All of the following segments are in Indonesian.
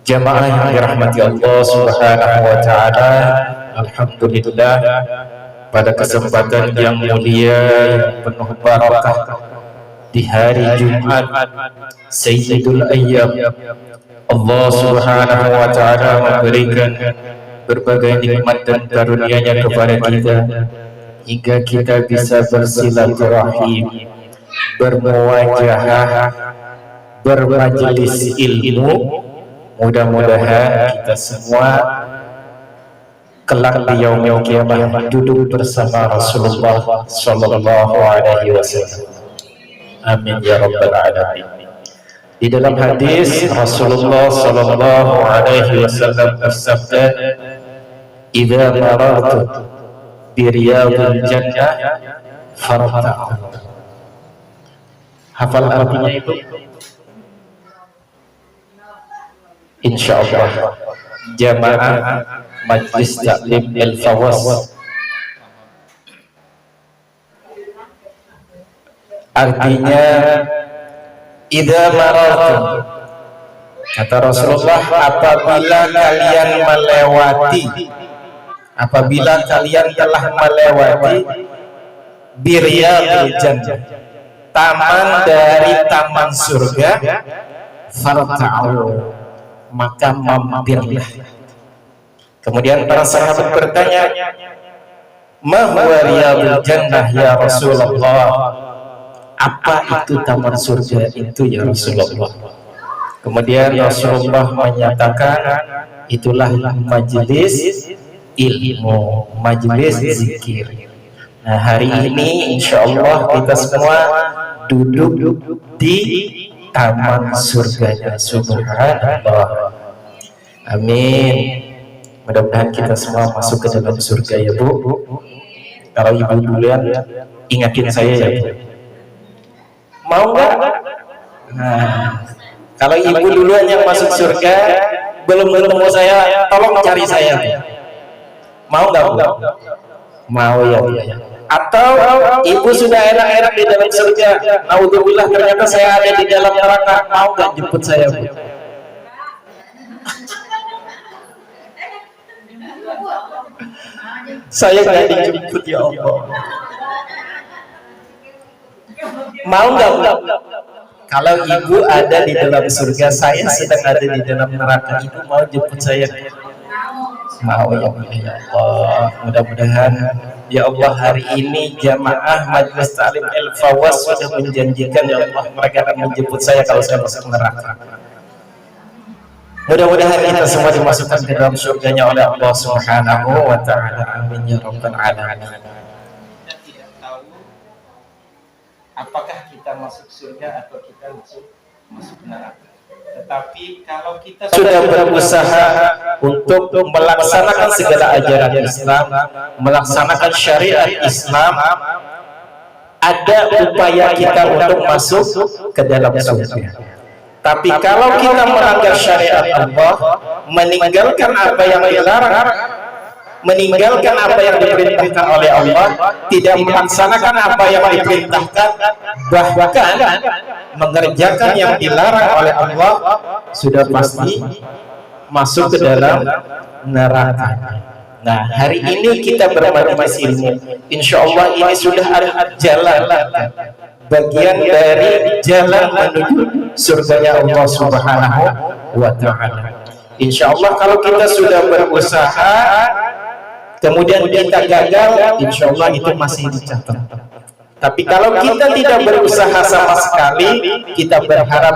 Jamaah yang dirahmati Allah Subhanahu wa taala, alhamdulillah pada kesempatan yang mulia yang penuh barakah di hari Jumat Sayyidul Ayyam, Allah Subhanahu wa taala memberikan berbagai nikmat dan karunia-Nya kepada kita hingga kita bisa bersilaturahim, bermuwajahah, bermajelis ilmu. Mudah-mudahan kita semua kelak di yaumil qiyamah duduk bersama Rasulullah sallallahu alaihi wasallam. Amin ya rabbal alamin. Di dalam hadis Rasulullah sallallahu alaihi wasallam bersabda, "Idza marartu bi riyadil jannah farta'u." Hafal artinya itu? Insyaallah jamaah Majlis Taklim Al-Fawas, artinya idza marartum, kata Rasulullah, apabila kalian telah melewati biryadil jannah, taman dari taman surga, farta'u, maka mampirlah. Kemudian para sahabat bertanya, ma huwa riyadul jannah ya Rasulullah? Apa itu taman surga itu ya Rasulullah? Kemudian Rasulullah menyatakan, itulah majelis ilmu, majelis zikir. Nah, hari ini insyaallah kita semua duduk di taman surganya Subhanallah. Amin. Mudah-mudahan kita semua masuk ke dalam surga ya Bu. Kalau Ibu duluan ingatin saya ya Bu. Mau nggak? Nah, kalau Ibu duluan yang masuk surga, belum ketemu saya, tolong cari saya. Mau nggak Bu? Mau ya Bu. Atau Ibu sudah enak-enak di dalam surga, naudzubillah ternyata saya ada di dalam neraka, mau nggak jemput saya Bu? Saya nggak dijemput ya Allah. Mau nggak Bu? Kalau Ibu ada di dalam surga, saya sedang ada di dalam neraka, Ibu mau jemput saya? Mau ya Allah. Mudah-mudahan ya Allah hari ini jamaah Majlis Taklim Al-Fawas sudah menjanjikan ya Allah mereka akan menjemput saya kalau saya masuk neraka. Mudah-mudahan kita semua dimasukkan ke dalam surganya oleh Allah Subhanahu wa taala. Amin ya rabbal alamin. Kita tidak tahu apakah kita masuk surga atau kita masuk neraka. Tetapi kalau kita sudah berusaha untuk melaksanakan segala ajaran Islam, melaksanakan syariat Islam, ada upaya kita untuk masuk ke dalam surga. Tapi kalau kita melanggar syariat Allah, meninggalkan apa yang dilarang, meninggalkan apa yang diperintahkan oleh Allah, tidak melaksanakan apa yang diperintahkan, bahkan mengerjakan yang dilarang oleh Allah, sudah pasti masuk ke dalam neraka. Nah, hari ini kita bermajelis ilmu, insya Allah ini sudah ada jalan, bagian dari jalan menuju surganya Allah Subhanahu wa taala. Insya Allah kalau kita sudah berusaha kemudian kita gagal, insya Allah itu masih dicatat. Tapi kalau kita tidak berusaha sama sekali, kita berharap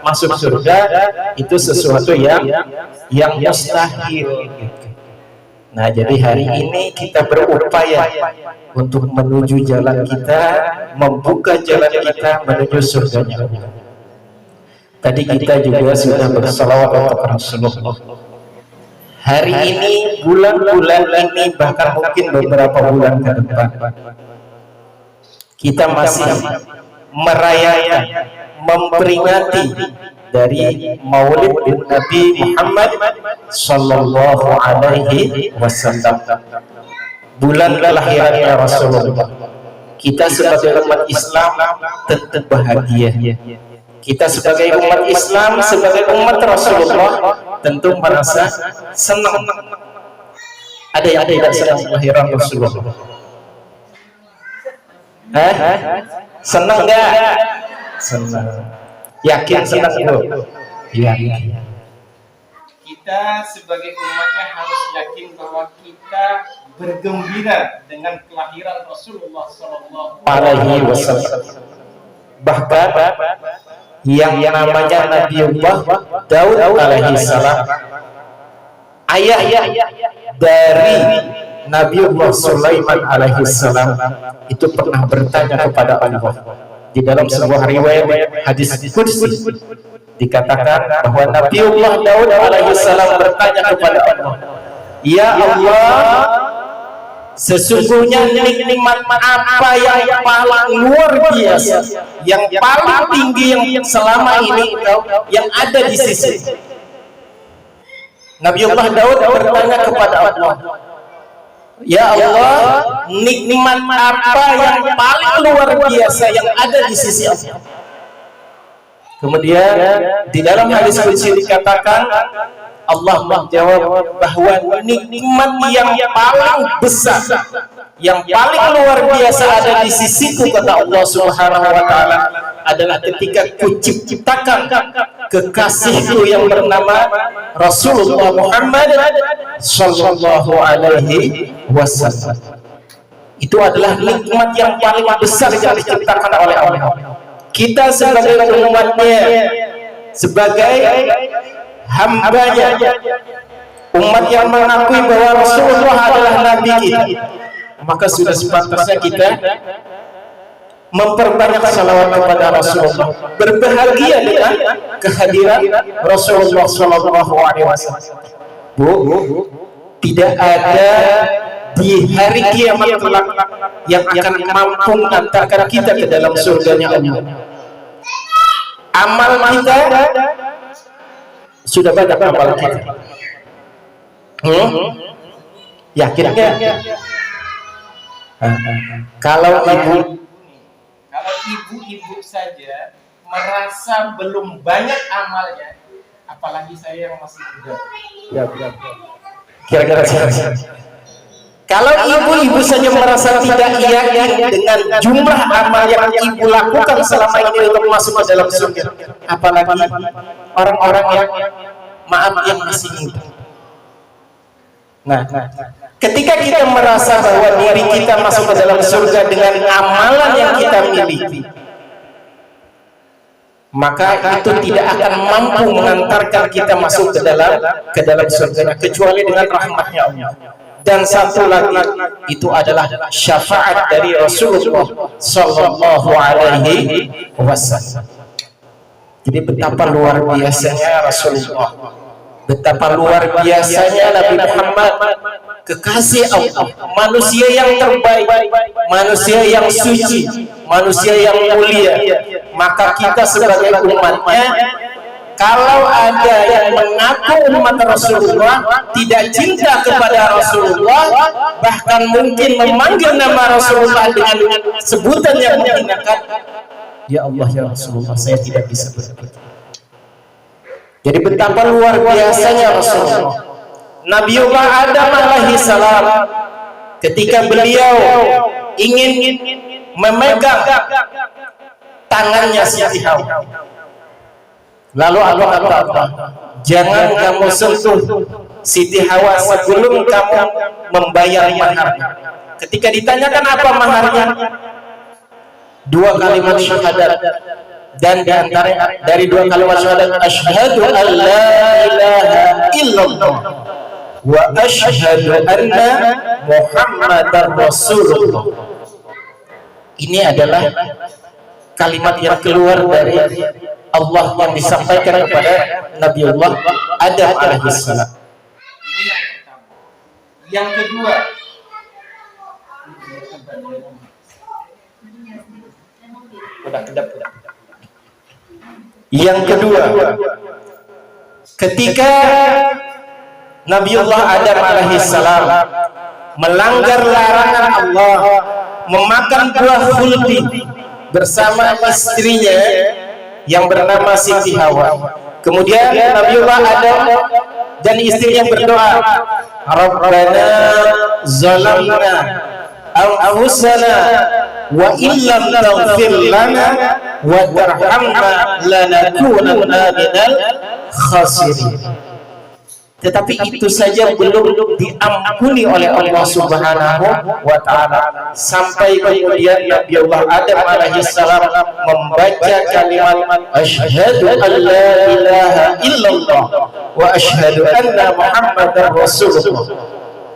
masuk surga, itu sesuatu yang mustahil. Nah, jadi hari ini kita berupaya untuk menuju jalan kita, membuka jalan kita menuju surganya. Tadi kita juga sudah bersalawat untuk Rasulullah. Hari ini, bulan-bulan ini, bahkan mungkin beberapa bulan ke depan, kita masih merayakan, memperingati dari Maulid Nabi Muhammad sallallahu alaihi wasallam, bulan kelahirannya Rasulullah. Kita sebagai umat Islam tentu bahagia. Kita sebagai umat Islam, sebagai umat Rasulullah tentu merasa senang. Ada yang tidak senang kelahiran Rasulullah? Senang nggak? Senang. Yakin senang itu? Iya. Kita sebagai umatnya harus yakin bahwa kita bergembira dengan kelahiran Rasulullah SAW. Bahkan yang namanya Nabiullah Daud alaihi salam, ayah dari Nabiullah Sulaiman alaihi salam, itu pernah bertanya kepada Allah. Di dalam sebuah riwayat hadis qudsi dikatakan bahwa Nabiullah Daud alaihi salam bertanya kepada Allah, "Ya Allah, sesungguhnya nikmat apa yang paling luar biasa, yang paling tinggi yang selama ini yang ada di sisi?" Nabiullah Daud bertanya kepada Allah, "Ya Allah, nikmat apa yang paling luar biasa yang ada di sisi Allah?" Kemudian di dalam hadis qudsi dikatakan Allah menjawab bahwa nikmat yang paling besar, yang paling luar biasa ada di sisiku, kata Allah Subhanahu wa taala, adalah ketika kuciptakan kekasihku yang bernama Rasulullah Muhammad sallallahu alaihi wasallam. Itu adalah nikmat yang paling besar yang diciptakan oleh Allah. Kita sebagai umatnya, sebagai hambanya, umat yang mengakui bahwa Rasulullah adalah Nabi kita, maka sudah sepantasnya kita memperbanyak salawat kepada Rasulullah, berbahagia dengan kehadiran Rasulullah Sallallahu Alaihi Wasallam. Bu, tidak ada di hari kiamat kelak yang akan mampu mengantarkan kita ke dalam surganya Allah. Amal kita sudah banyak, amal kita. Yakin nggak? Kalau ibu-ibu saja merasa belum banyak amalnya, apalagi saya yang masih muda. Kira-kira kalau ibu-ibu saja merasa tidak yakin dengan jumlah amal yang ibu lakukan selama ini untuk masuk ke dalam surga, apalagi orang-orang yang yang masih muda. Nah, ketika kita merasa bahwa diri kita masuk ke dalam surga dengan amalan yang kita miliki, maka itu tidak akan mampu mengantarkan kita masuk ke dalam surga kecuali dengan rahmatnya Allah. Dan satu lagi, itu adalah syafaat dari Rasulullah Sallallahu Alaihi Wasallam. Jadi betapa luar biasanya Rasulullah, betapa luar biasanya Nabi Muhammad, kekasih Allah, manusia yang terbaik, manusia yang suci, manusia yang mulia. Maka kita sebagai umatnya, kalau ada yang mengaku umat Rasulullah, tidak cinta kepada Rasulullah, bahkan mungkin memanggil nama Rasulullah dengan sebutan yang menghinakan, ya Allah ya Rasulullah, saya tidak bisa bersebut. Jadi betapa luar biasanya Rasulullah. Nabiullah Adam alaihi salam, ketika beliau ingin memegang tangannya Siti Hawa, lalu Allah kata, jangan kamu sentuh Siti Hawa sebelum kamu membayar maharnya. Ketika ditanyakan apa maharnya, 2 kalimat syahadat. Dan diantara dari 2 kalimat syahadat, asyhadu an la ilaha illallah wa asyhadu anna Muhammadar Rasulullah. Ini adalah kalimat yang keluar dari Allah yang disampaikan kepada Nabiullah Adam alaihissalam. Ini yang pertama. Yang kedua, ketika Nabiullah Adam alaihissalam melanggar larangan Allah, memakan buah khuldi bersama istrinya yang bernama Siti Hawa. Kemudian Nabiullah Adam dan istrinya berdoa, Rabbana zalamna anfusana wa illam taghfir lana wa tarhamna lanakunanna minal khasirin. Tetapi itu saja belum diampuni oleh Allah Subhanahu wa Ta'ala, sampai kemudian Nabi Allah Adam alaihi salam membaca kalimat asyhadu an la ilaha illallah wa asyhadu anna Muhammadar Rasulullah.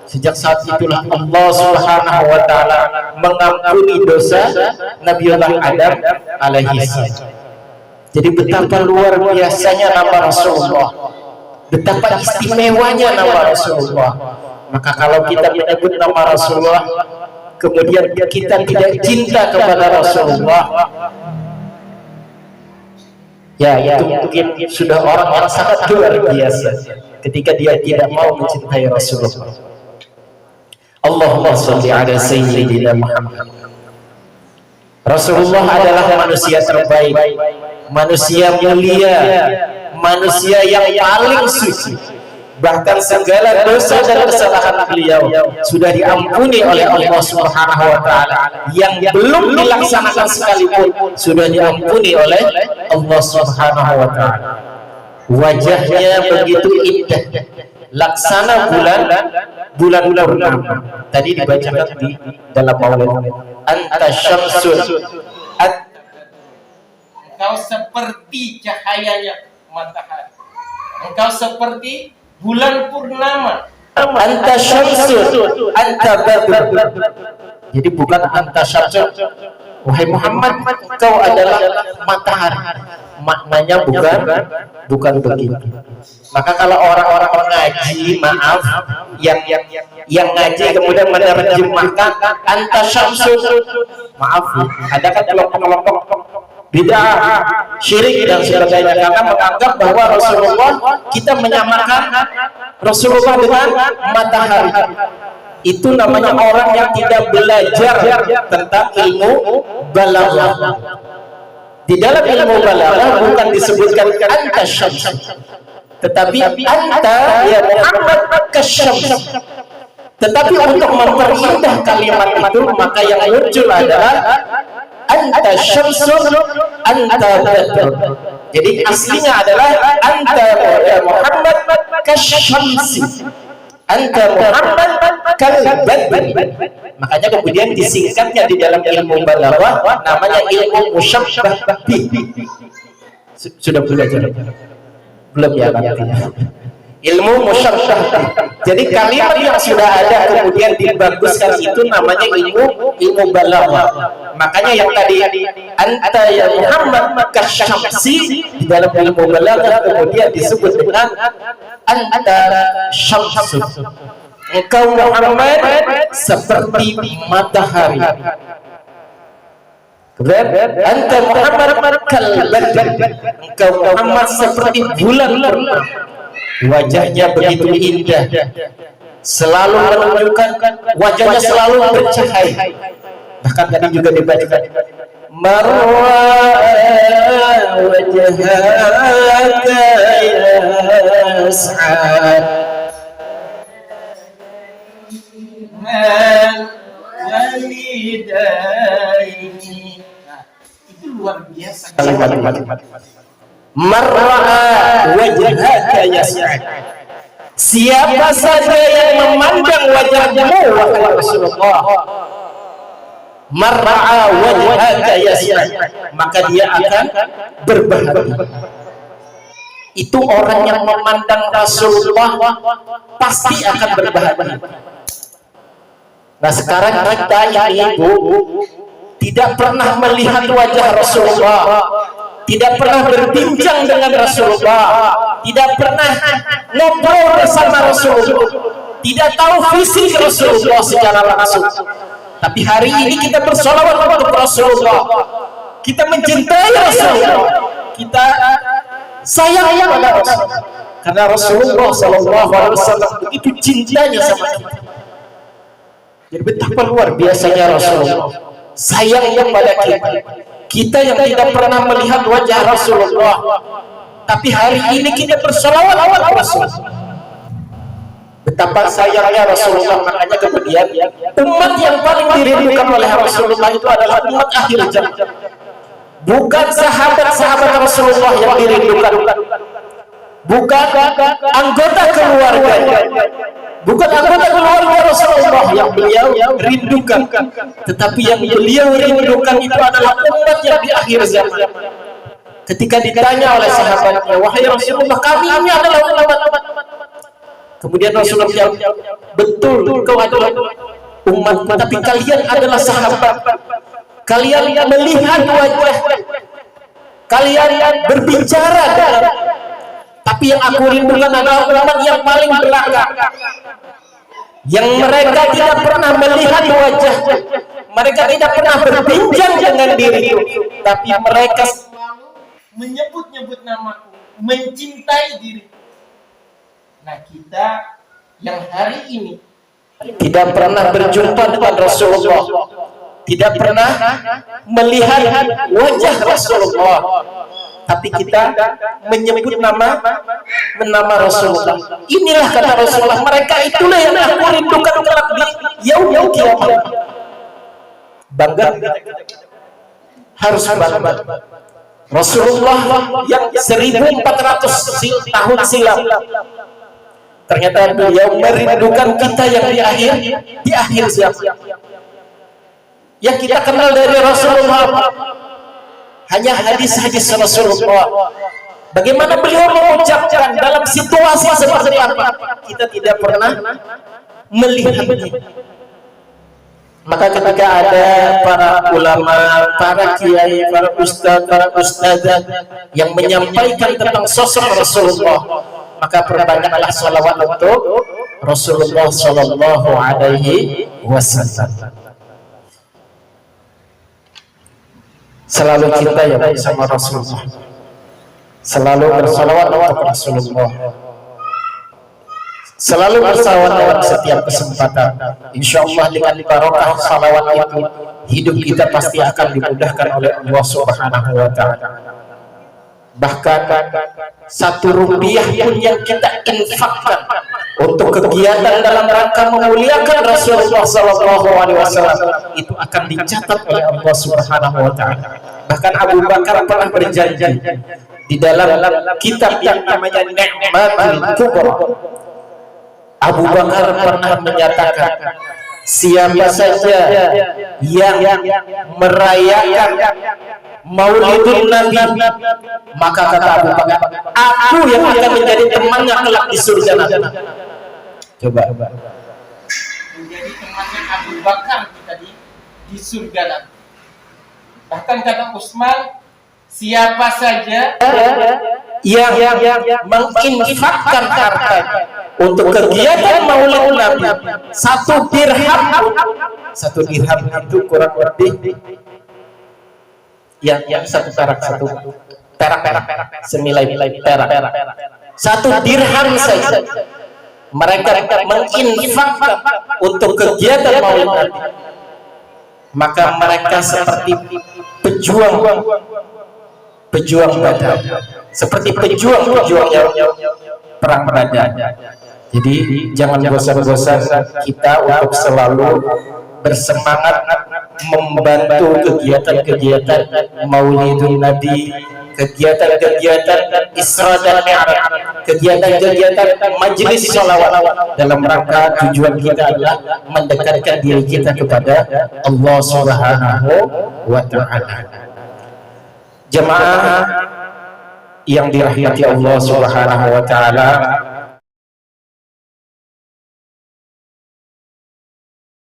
Sejak saat itulah Allah Subhanahu wa Ta'ala mengampuni dosa Nabi Allah Adam alaihi salam. Jadi betapa luar biasanya nama Rasulullah, betapa istimewanya nama Rasulullah. Maka kalau kita menyebut nama Rasulullah kemudian kita tidak cinta kepada Rasulullah, ya itu mungkin sudah orang yang sangat luar biasa ketika dia tidak mau mencintai Rasulullah. Allahumma sholli ala sayyidina Muhammad. Rasulullah adalah manusia terbaik, manusia mulia, manusia yang paling suci. Bahkan segala dosa dan kesalahan beliau sudah diampuni oleh Allah Subhanahu wa Ta'ala. Yang belum dilaksanakan sekalipun sudah diampuni oleh Allah Subhanahu wa Ta'ala. Wajahnya begitu indah, laksana bulan purnama. Tadi dibacakan di dalam maulid, anta syamsun, engkau seperti cahayanya matahari, engkau seperti bulan purnama. Anta syamsun, anta badr. Jadi bukan anta syamsun, wahai Muhammad, engkau adalah matahari. Maknanya bukan begitu. Maka kalau orang-orang mengaji, maaf, yang ngaji kemudian menerjemahkan anta syamsun, maaf, ada kan kelompok-kelompok bid'ah, syirik dan sebagainya, karena menganggap bahwa Rasulullah, kita menyamakan Rasulullah dengan matahari. Itu namanya orang yang tidak belajar tentang ilmu balaghah. Di dalam ilmu balaghah bukan disebutkan anta syams, tetapi anta ya Muhammad kasyams. Tetapi untuk memperindah kalimat itu, maka yang muncul adalah anta syamsun anta badr. Jadi aslinya adalah anta ya Muhammad kasyamsi, anta Muhammad kal badr. Makanya kemudian disingkatnya di dalam ilmu balaghah namanya ilmu musyabbah bih. Sudah belajar belum ya artinya? Ilmu musyabbah. Jadi kalimat yang sudah ada kemudian dibaguskan itu namanya ilmu balaghah. Makanya yang tadi anta ya Muhammad kasyamsi di dalam ilmu balaghah kemudian disebut dengan anta syamsu. Engkau Muhammad seperti matahari. Anta Muhammad kal badr. Engkau Muhammad seperti bulan purnama. Wajahnya begitu indah, selalu menunjukkan wajahnya selalu bercahaya. Bahkan tadi juga dibacakan marwa wajhaka yas'ad walidaini. Nah, itu luar biasa kalimat. Mar'a wajhaka yas'ad. Siapa saja yang memandang wajahmu wahai Rasulullah, mar'a wajhaka yas'ad, maka dia akan berbahagia. Itu orang yang memandang Rasulullah pasti akan berbahagia. Nah sekarang kita ibu tidak pernah melihat wajah Rasulullah, tidak pernah berbincang dengan Rasulullah, tidak pernah ngobrol bersama Rasulullah, tidak tahu visi Rasulullah secara langsung. Tapi hari ini kita bersolawat untuk Rasulullah, kita mencintai Rasulullah, kita sayang pada Rasulullah, karena Rasulullah SAW begitu cintanya sama kita. Jadi betapa luar biasanya Rasulullah sayangnya pada kita. Kita yang tidak pernah melihat wajah Rasulullah, tapi hari ini kita bersolawat Rasulullah. Betapa sayangnya Rasulullah, makanya kemudian umat yang paling dirindukan oleh Rasulullah itu adalah umat akhir zaman. Bukan sahabat-sahabat Rasulullah yang dirindukan, bukan anggota keluarganya, bukan anggota keluarga Rasulullah yang beliau rindukan, tetapi yang beliau rindukan itu adalah umat yang di akhir zaman. Ketika ditanya oleh sahabatnya, wahai Rasulullah, kami ini adalah umat. Kemudian Rasulullah jawab, betul, kau adalah umat, tapi kalian adalah sahabat. Kalian melihat wajah, kalian berbicara dalam, tapi yang aku rindukan adalah umat yang paling belakang, yang mereka tidak pernah melihat wajah, mereka tidak pernah berbincang dengan diriku, tapi mereka selalu menyebut-nyebut namaku, mencintai diriku. Nah, kita yang hari ini tidak pernah berjumpa dengan Rasulullah, tidak pernah melihat wajah Rasulullah, tapi kita menyebut nama Rasulullah. Inilah kata Rasulullah, mereka itulah yang aku rindukan kelak di yaumul kiamat. Bangga, harus bangga. Rasulullah yang 1400 tahun silam, ternyata beliau merindukan kita yang di akhir zaman. Yang kita kenal dari Rasulullah hanya hadis-hadis Rasulullah. Bagaimana beliau mengucapkan dalam situasi seperti apa, kita tidak pernah melihatnya. Maka ketika ada para ulama, para kiai, para ustadz, para ustadzah yang menyampaikan tentang sosok Rasulullah, maka perbanyaklah salawat untuk Rasulullah Shallallahu Alaihi Wasallam. Selalu kita ya bersama Rasulullah, selalu bersalawat untuk Rasulullah, selalu bersalawat dalam setiap kesempatan. Insya Allah dengan barokah salawat itu, hidup kita pasti akan dimudahkan oleh Allah Subhanahu wa Ta'ala. Bahkan 1 rupiah pun yang kita infakkan untuk kegiatan dalam rangka memuliakan Rasulullah SAW itu akan dicatat oleh Allah Subhanahu wa Ta'ala. Bahkan Abu Bakar pernah berjanji di dalam kitab yang namanya Ni'matul Kubra. Abu Bakar pernah menyatakan, siapa saja yang merayakan Maulidun Nabi, maka kata Abu Bakar, aku yang akan menjadi temannya kelak di surga nanti. Coba menjadi temannya Abu Bakar kita di surga nanti. Bahkan kata Utsman, siapa saja yang menginfakkan harta untuk kegiatan Maulid Nabi, 1 dirham itu kurang lebih yang 1 perak senilai perak. 1 dirham saja mereka menginfakkan untuk kegiatan Maulid Nabi, maka mereka seperti pejuang Badar, seperti pejuang yang perang Badar. Jadi jangan bosan-bosan kita untuk selalu bersemangat membantu kegiatan-kegiatan Maulidun Nabi, kegiatan-kegiatan Isra dan Mi'raj, kegiatan-kegiatan majelis sholawat, dalam rangka tujuan kita adalah mendekatkan diri kita kepada Allah Subhanahu wa Ta'ala. Jemaah yang dirahmati Allah Subhanahu wa Ta'ala,